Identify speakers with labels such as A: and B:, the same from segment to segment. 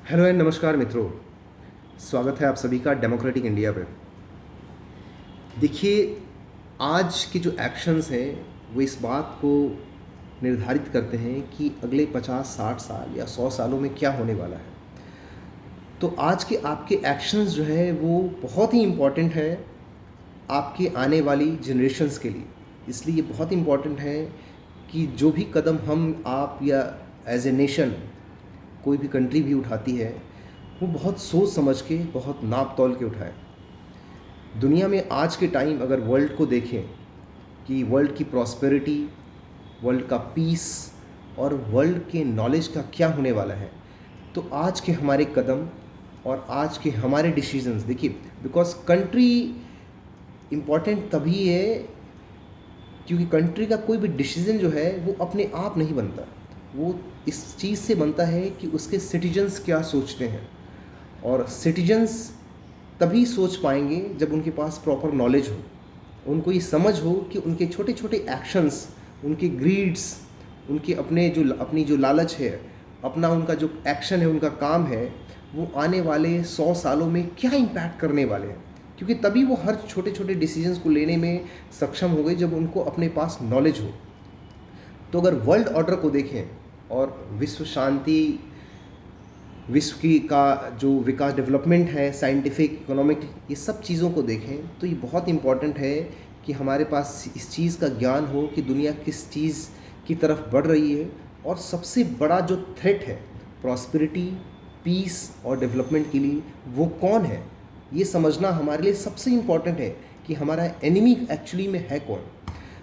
A: Hello and नमस्कार मित्रों। स्वागत है आप सभी का डेमोक्रेटिक इंडिया पे। देखिए, आज के जो एक्शंस हैं वो इस बात को निर्धारित करते हैं कि अगले 50-60 साल या 100 सालों में क्या होने वाला है। तो आज के आपके एक्शंस जो है वो बहुत ही इम्पॉर्टेंट है आपके आने वाली जनरेशन्स के लिए। इसलिए ये बहुत इम्पॉर्टेंट है कि जो भी कदम हम आप या एज ए नेशन कोई भी कंट्री भी उठाती है वो बहुत सोच समझ के, बहुत नाप तौल के उठाए। दुनिया में आज के टाइम अगर वर्ल्ड को देखें कि वर्ल्ड की प्रॉस्पेरिटी, वर्ल्ड का पीस और वर्ल्ड के नॉलेज का क्या होने वाला है, तो आज के हमारे कदम और आज के हमारे डिसीजंस देखिए, बिकॉज कंट्री इम्पॉर्टेंट तभी है क्योंकि कंट्री का कोई भी डिसीजन जो है वो अपने आप नहीं बनता। वो इस चीज़ से बनता है कि उसके सिटीजन्स क्या सोचते हैं, और सिटीजन्स तभी सोच पाएंगे जब उनके पास प्रॉपर नॉलेज हो, उनको ये समझ हो कि उनके छोटे छोटे एक्शंस, उनके ग्रीड्स, उनके अपनी जो लालच है, अपना उनका जो एक्शन है, उनका काम है, वो आने वाले 100 सालों में क्या इम्पैक्ट करने वाले हैं। क्योंकि तभी वो हर छोटे छोटे डिसीजंस को लेने में सक्षम हो गए जब उनको अपने पास नॉलेज हो। तो अगर वर्ल्ड ऑर्डर को देखें और विश्व शांति, विश्व की का जो विकास, डेवलपमेंट है, साइंटिफिक, इकोनॉमिक, ये सब चीज़ों को देखें तो ये बहुत इम्पॉर्टेंट है कि हमारे पास इस चीज़ का ज्ञान हो कि दुनिया किस चीज़ की तरफ बढ़ रही है, और सबसे बड़ा जो थ्रेट है प्रॉस्पेरिटी, पीस और डेवलपमेंट के लिए वो कौन है, ये समझना हमारे लिए सबसे इम्पॉर्टेंट है कि हमारा एनिमी एक्चुअली में है कौन।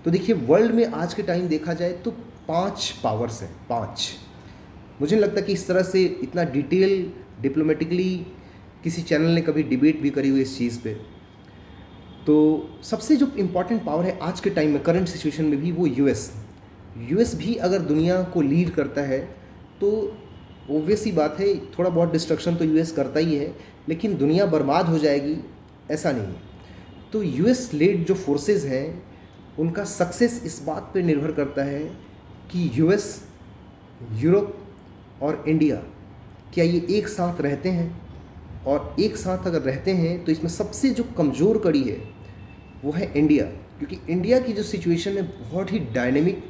A: तो देखिए, वर्ल्ड में आज के टाइम देखा जाए तो 5 पावर्स हैं, 5। मुझे नहीं लगता कि इस तरह से इतना डिटेल डिप्लोमेटिकली किसी चैनल ने कभी डिबेट भी करी हुई इस चीज़ पे। तो सबसे जो इम्पॉर्टेंट पावर है आज के टाइम में, करंट सिचुएशन में भी, वो यूएस भी अगर दुनिया को लीड करता है तो ऑब्वियस ही बात है, थोड़ा बहुत डिस्ट्रक्शन तो यूएस करता ही है, लेकिन दुनिया बर्बाद हो जाएगी ऐसा नहीं है। तो यूएस लेड जो फोर्सेस हैं उनका सक्सेस इस बात पे निर्भर करता है कि यूएस, यूरोप और इंडिया क्या ये एक साथ रहते हैं, और एक साथ अगर रहते हैं तो इसमें सबसे जो कमज़ोर कड़ी है वो है इंडिया। क्योंकि इंडिया की जो सिचुएशन है बहुत ही डायनेमिक,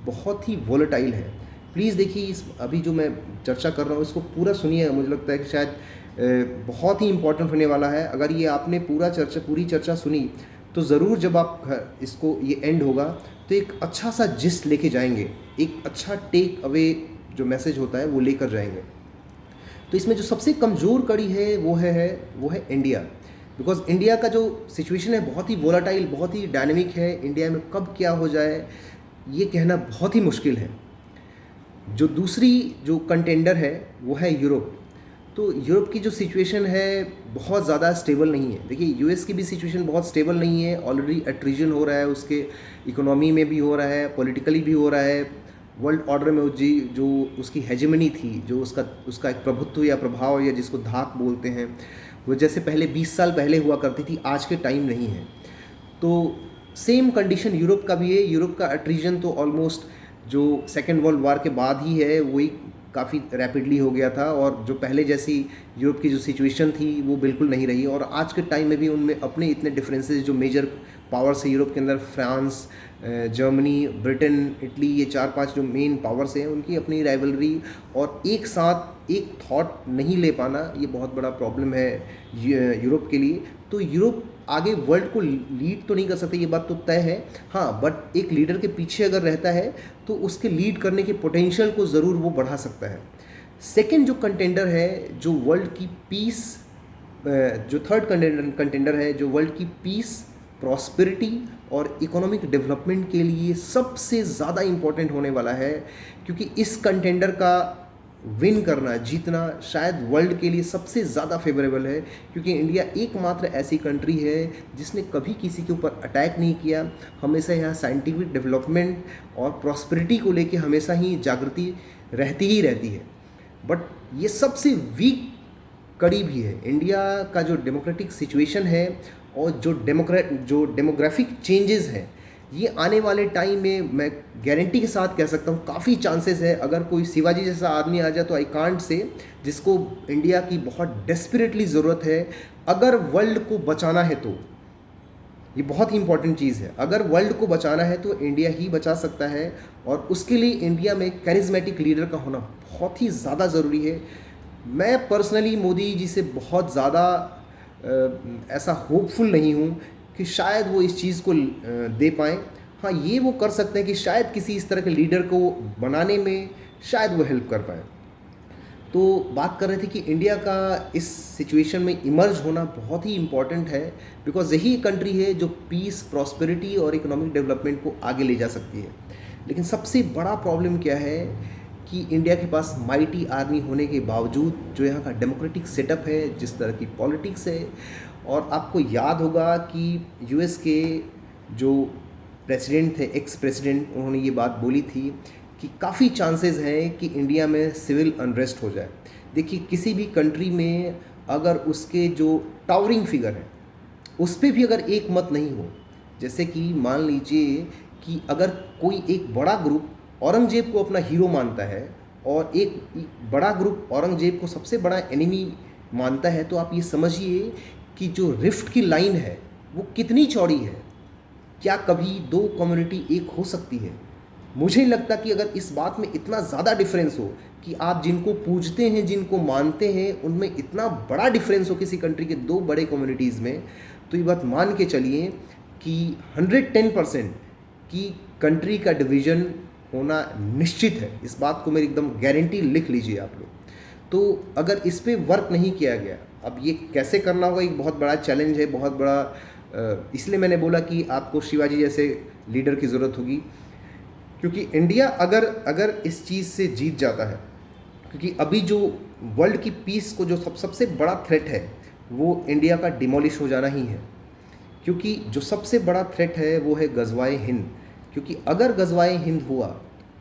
A: बहुत ही वोलेटाइल है। प्लीज़ देखिए, इस अभी जो मैं चर्चा कर रहा हूँ इसको पूरा सुनिए, मुझे लगता है कि शायद बहुत ही इम्पोर्टेंट होने वाला है। अगर ये आपने पूरी चर्चा सुनी तो ज़रूर जब आप इसको ये एंड होगा तो एक अच्छा सा जिस्ट लेके जाएंगे, एक अच्छा टेक अवे जो मैसेज होता है वो लेकर जाएंगे। तो इसमें जो सबसे कमज़ोर कड़ी है वो है इंडिया। बिकॉज इंडिया का जो सिचुएशन है बहुत ही वोलाटाइल, बहुत ही डायनेमिक है। इंडिया में कब क्या हो जाए ये कहना बहुत ही मुश्किल है। जो दूसरी जो कंटेंडर है वो है यूरोप। तो यूरोप की जो सिचुएशन है बहुत ज़्यादा स्टेबल नहीं है। देखिए, यूएस की भी सिचुएशन बहुत स्टेबल नहीं है, ऑलरेडी एट्रीजन हो रहा है, उसके इकोनॉमी में भी हो रहा है, पॉलिटिकली भी हो रहा है। वर्ल्ड ऑर्डर में जो उसकी हेजेमनी थी, जो उसका एक प्रभुत्व या प्रभाव या जिसको धाक बोलते हैं, वो जैसे पहले 20 साल पहले हुआ करती थी, आज के टाइम नहीं है। तो सेम कंडीशन यूरोप का भी है। यूरोप का एट्रीजन तो ऑलमोस्ट जो सेकेंड वर्ल्ड वार के बाद ही है, वही काफ़ी रैपिडली हो गया था, और जो पहले जैसी यूरोप की जो सिचुएशन थी वो बिल्कुल नहीं रही। और आज के टाइम में भी उनमें अपने इतने डिफरेंसेस, जो मेजर पावर्स है यूरोप के अंदर, फ्रांस, जर्मनी, ब्रिटेन, इटली, ये 4-5 जो मेन पावर्स हैं, उनकी अपनी राइवलरी, और एक साथ एक थॉट नहीं ले पाना, ये बहुत बड़ा प्रॉब्लम है यूरोप के लिए। तो यूरोप आगे वर्ल्ड को लीड तो नहीं कर सकते, ये बात तो तय है। हाँ, बट एक लीडर के पीछे अगर रहता है तो उसके लीड करने के पोटेंशियल को ज़रूर वो बढ़ा सकता है। सेकंड जो कंटेंडर है, जो वर्ल्ड की पीस, जो थर्ड कंटेंडर है, जो वर्ल्ड की पीस, प्रॉस्पेरिटी और इकोनॉमिक डेवलपमेंट के लिए सबसे ज़्यादा इम्पोर्टेंट होने वाला है। क्योंकि इस कंटेंडर का विन करना, जीतना शायद वर्ल्ड के लिए सबसे ज़्यादा फेवरेबल है। क्योंकि इंडिया एकमात्र ऐसी कंट्री है जिसने कभी किसी के ऊपर अटैक नहीं किया। हमेशा यहाँ साइंटिफिक डेवलपमेंट और प्रॉस्पेरिटी को लेके हमेशा ही जागृति रहती ही रहती है। बट ये सबसे वीक कड़ी भी है। इंडिया का जो डेमोक्रेटिक सिचुएशन है और जो डेमोग्राफिक चेंजेस हैं, ये आने वाले टाइम में मैं गारंटी के साथ कह सकता हूँ काफ़ी चांसेस है, अगर कोई शिवाजी जैसा आदमी आ जाए तो आई कांट से, जिसको इंडिया की बहुत डेस्परेटली ज़रूरत है अगर वर्ल्ड को बचाना है तो। ये बहुत ही इंपॉर्टेंट चीज़ है, अगर वर्ल्ड को बचाना है तो इंडिया ही बचा सकता है, और उसके लिए इंडिया में कैरिज्मेटिक लीडर का होना बहुत ही ज़्यादा ज़रूरी है। मैं पर्सनली मोदी जी से बहुत ज़्यादा ऐसा होपफुल नहीं हूँ कि शायद वो इस चीज़ को दे पाएँ। हाँ, ये वो कर सकते हैं कि शायद किसी इस तरह के लीडर को बनाने में शायद वो हेल्प कर पाएँ। तो बात कर रहे थे कि इंडिया का इस सिचुएशन में इमर्ज होना बहुत ही इम्पॉर्टेंट है, बिकॉज यही कंट्री है जो पीस, प्रॉस्पेरिटी और इकोनॉमिक डेवलपमेंट को आगे ले जा सकती है। लेकिन सबसे बड़ा प्रॉब्लम क्या है कि इंडिया के पास माइटी आर्मी होने के बावजूद जो यहाँ का डेमोक्रेटिक सेटअप है, जिस तरह की पॉलिटिक्स है, और आपको याद होगा कि यूएस के जो प्रेसिडेंट थे, एक्स प्रेसिडेंट, उन्होंने ये बात बोली थी कि काफ़ी चांसेस हैं कि इंडिया में सिविल अनरेस्ट हो जाए। देखिए, किसी भी कंट्री में अगर उसके जो टावरिंग फिगर है उस पर भी अगर एक मत नहीं हो, जैसे कि मान लीजिए कि अगर कोई एक बड़ा ग्रुप औरंगजेब को अपना हीरो मानता है और एक बड़ा ग्रुप औरंगजेब को सबसे बड़ा एनिमी मानता है, तो आप ये समझिए कि जो रिफ्ट की लाइन है वो कितनी चौड़ी है। क्या कभी दो कम्युनिटी एक हो सकती है? मुझे नहीं लगता कि अगर इस बात में इतना ज़्यादा डिफरेंस हो कि आप जिनको पूजते हैं, जिनको मानते हैं, उनमें इतना बड़ा डिफरेंस हो किसी कंट्री के दो बड़े कम्युनिटीज़ में, तो ये बात मान के चलिए कि 110% की कंट्री का डिवीज़न होना निश्चित है। इस बात को मेरी एकदम गारंटी लिख लीजिए आप लोग। तो अगर इस पे वर्क नहीं किया गया, अब ये कैसे करना होगा, एक बहुत बड़ा चैलेंज है, बहुत बड़ा। इसलिए मैंने बोला कि आपको शिवाजी जैसे लीडर की ज़रूरत होगी, क्योंकि इंडिया अगर इस चीज़ से जीत जाता है, क्योंकि अभी जो वर्ल्ड की पीस को जो सबसे बड़ा थ्रेट है वो इंडिया का डिमोलिश हो जाना ही है। क्योंकि जो सबसे बड़ा थ्रेट है वो है गजवाए हिंद, क्योंकि अगर गजवाए हिंद हुआ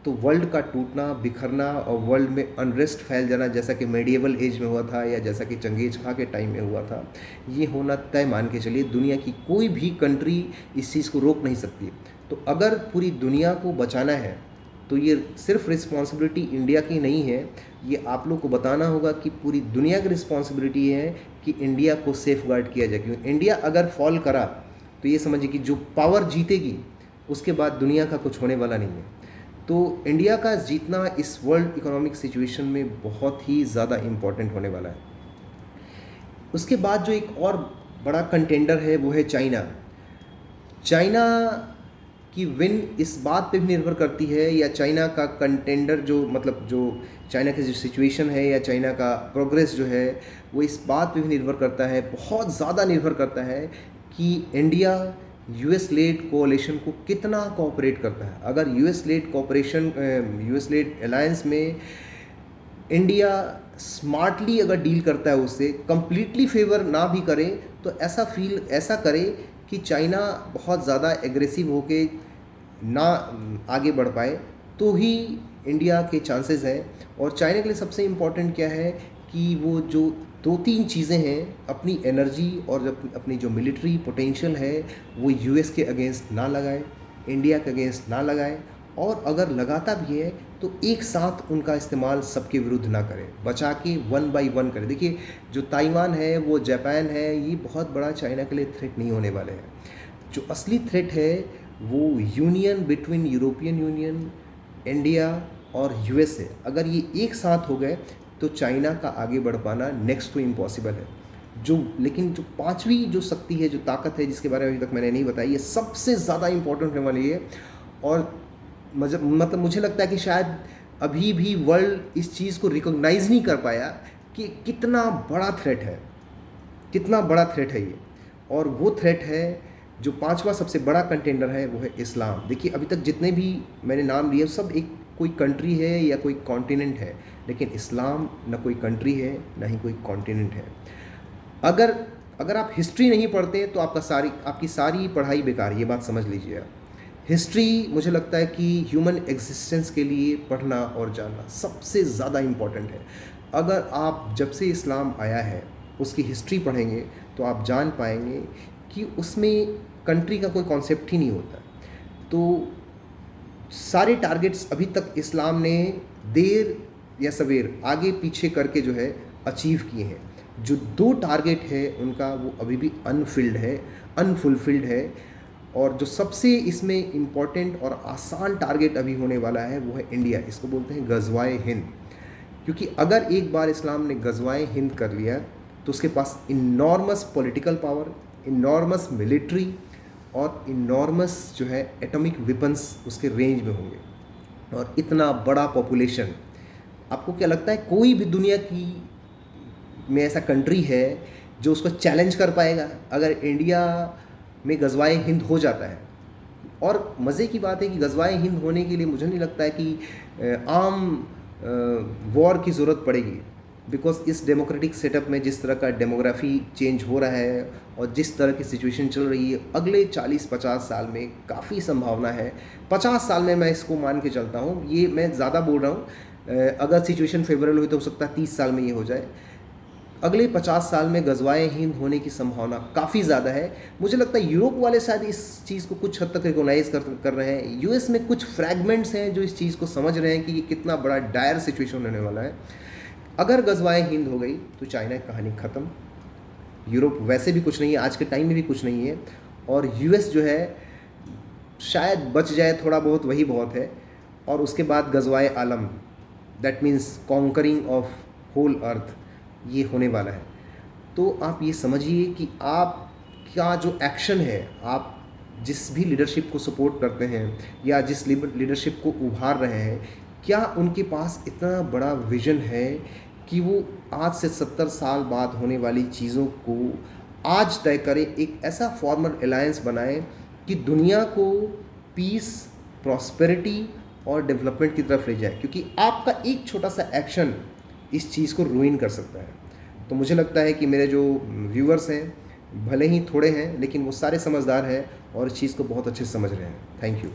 A: तो वर्ल्ड का टूटना, बिखरना और वर्ल्ड में अनरेस्ट फैल जाना, जैसा कि मेडिएवल एज में हुआ था या जैसा कि चंगेज खां के टाइम में हुआ था, ये होना तय मान के चलिए। दुनिया की कोई भी कंट्री इस चीज़ को रोक नहीं सकती। तो अगर पूरी दुनिया को बचाना है तो ये सिर्फ रिस्पॉन्सिबिलिटी इंडिया की नहीं है, ये आप लोग को बताना होगा कि पूरी दुनिया की रिस्पॉन्सिबिलिटी है कि इंडिया को सेफ गार्ड किया जाए। क्योंकि इंडिया अगर फॉल करा तो ये समझिए कि जो पावर जीतेगी उसके बाद दुनिया का कुछ होने वाला नहीं है। तो इंडिया का जीतना इस वर्ल्ड इकोनॉमिक सिचुएशन में बहुत ही ज़्यादा इम्पॉर्टेंट होने वाला है। उसके बाद जो एक और बड़ा कंटेंडर है वो है चाइना। चाइना की विन इस बात पे भी निर्भर करती है, या चाइना का कंटेंडर जो मतलब जो चाइना की जो सिचुएशन है या चाइना का प्रोग्रेस जो है वो इस बात पे भी निर्भर करता है, बहुत ज़्यादा निर्भर करता है कि इंडिया यूएस लेड कोalition को कितना कोऑपरेट करता है। अगर यूएस लेड अलायंस में इंडिया स्मार्टली अगर डील करता है, उससे कंप्लीटली फेवर ना भी करे, तो ऐसा करे कि चाइना बहुत ज़्यादा एग्रेसिव होके ना आगे बढ़ पाए, तो ही इंडिया के चांसेस हैं। और चाइना के लिए सबसे इम्पॉर्टेंट क्या है कि वो जो दो तीन चीज़ें हैं, अपनी एनर्जी और अपनी जो मिलिट्री पोटेंशियल है वो यूएस के अगेंस्ट ना लगाए, इंडिया के अगेंस्ट ना लगाए, और अगर लगाता भी है तो एक साथ उनका इस्तेमाल सबके विरुद्ध ना करे, बचा के 1 by 1 करे। देखिए, जो ताइवान है, वो जापान है, ये बहुत बड़ा चाइना के लिए थ्रेट नहीं होने वाले हैं। जो असली थ्रेट है वो union between European union, India और यूएस है। अगर ये एक साथ हो गए तो चाइना का आगे बढ़ पाना नेक्स्ट टू इम्पॉसिबल है। लेकिन जो पांचवी जो शक्ति है, जो ताकत है, जिसके बारे में अभी तक मैंने नहीं बताई, ये सबसे ज़्यादा इम्पोर्टेंट होने वाली है। और मतलब मुझे लगता है कि शायद अभी भी वर्ल्ड इस चीज़ को रिकॉग्नाइज़ नहीं कर पाया कि कितना बड़ा थ्रेट है ये। और वो थ्रेट है, जो पांचवा सबसे बड़ा कंटेंडर है, वो है इस्लाम। देखिए, अभी तक जितने भी मैंने नाम लिए सब कोई कंट्री है या कोई कॉन्टिनेंट है, लेकिन इस्लाम न कोई कंट्री है न ही कोई कॉन्टिनेंट है। अगर आप हिस्ट्री नहीं पढ़ते तो आपकी सारी पढ़ाई बेकार है, ये बात समझ लीजिए आप। हिस्ट्री मुझे लगता है कि ह्यूमन एग्जिस्टेंस के लिए पढ़ना और जानना सबसे ज़्यादा इम्पॉर्टेंट है। अगर आप जब से इस्लाम आया है उसकी हिस्ट्री पढ़ेंगे तो आप जान पाएंगे कि उसमें कंट्री का कोई कॉन्सेप्ट ही नहीं होता। तो सारे टारगेट्स अभी तक इस्लाम ने देर या सवेर आगे पीछे करके जो है अचीव किए हैं। जो 2 टारगेट है उनका वो अभी भी अनफुलफिल्ड है। और जो सबसे इसमें इम्पॉर्टेंट और आसान टारगेट अभी होने वाला है वो है इंडिया। इसको बोलते हैं गज़वाए हिंद, क्योंकि अगर एक बार इस्लाम ने गज़वाए हिंद कर लिया तो उसके पास enormous political power, enormous military और इनॉर्मस जो है एटॉमिक वेपन्स उसके रेंज में होंगे, और इतना बड़ा पॉपुलेशन। आपको क्या लगता है कोई भी दुनिया की में ऐसा कंट्री है जो उसको चैलेंज कर पाएगा अगर इंडिया में गज़वाए हिंद हो जाता है? और मज़े की बात है कि गज़वाए हिंद होने के लिए मुझे नहीं लगता है कि आम वॉर की ज़रूरत पड़ेगी, बिकॉज इस डेमोक्रेटिक सेटअप में जिस तरह का डेमोग्राफी चेंज हो रहा है और जिस तरह की सिचुएशन चल रही है, अगले 40-50 साल में काफ़ी संभावना है। 50 साल में मैं इसको मान के चलता हूँ, ये मैं ज़्यादा बोल रहा हूँ। अगर सिचुएशन फेवरेबल हुई तो हो सकता है 30 साल में ये हो जाए। अगले 50 साल में गज़वाए हिंद होने की संभावना काफ़ी ज़्यादा है। मुझे लगता है यूरोप वाले शायद इस चीज़ को कुछ हद तक रिकॉग्नाइज़ कर रहे हैं। यूएस में कुछ फ्रैगमेंट्स हैं जो इस चीज़ को समझ रहे हैं कि ये कितना बड़ा डायर सिचुएशन होने वाला है। अगर गज़वाए हिंद हो गई तो चाइना की कहानी ख़त्म। यूरोप वैसे भी कुछ नहीं है, आज के टाइम में भी कुछ नहीं है, और यूएस जो है शायद बच जाए थोड़ा बहुत, वही बहुत है। और उसके बाद गज़वाए आलम, that means conquering of whole earth, ये होने वाला है। तो आप ये समझिए कि आप क्या जो एक्शन है, आप जिस भी लीडरशिप को सपोर्ट करते हैं या जिस लीडरशिप को उभार रहे हैं, क्या उनके पास इतना बड़ा विजन है कि वो आज से 70 साल बाद होने वाली चीज़ों को आज तय करें, एक ऐसा फॉर्मल अलायंस बनाएं कि दुनिया को पीस, प्रॉस्पेरिटी और डेवलपमेंट की तरफ ले जाए, क्योंकि आपका एक छोटा सा एक्शन इस चीज़ को रूइन कर सकता है। तो मुझे लगता है कि मेरे जो व्यूअर्स हैं भले ही थोड़े हैं, लेकिन वो सारे समझदार हैं और इस चीज़ को बहुत अच्छे से समझ रहे हैं। Thank you.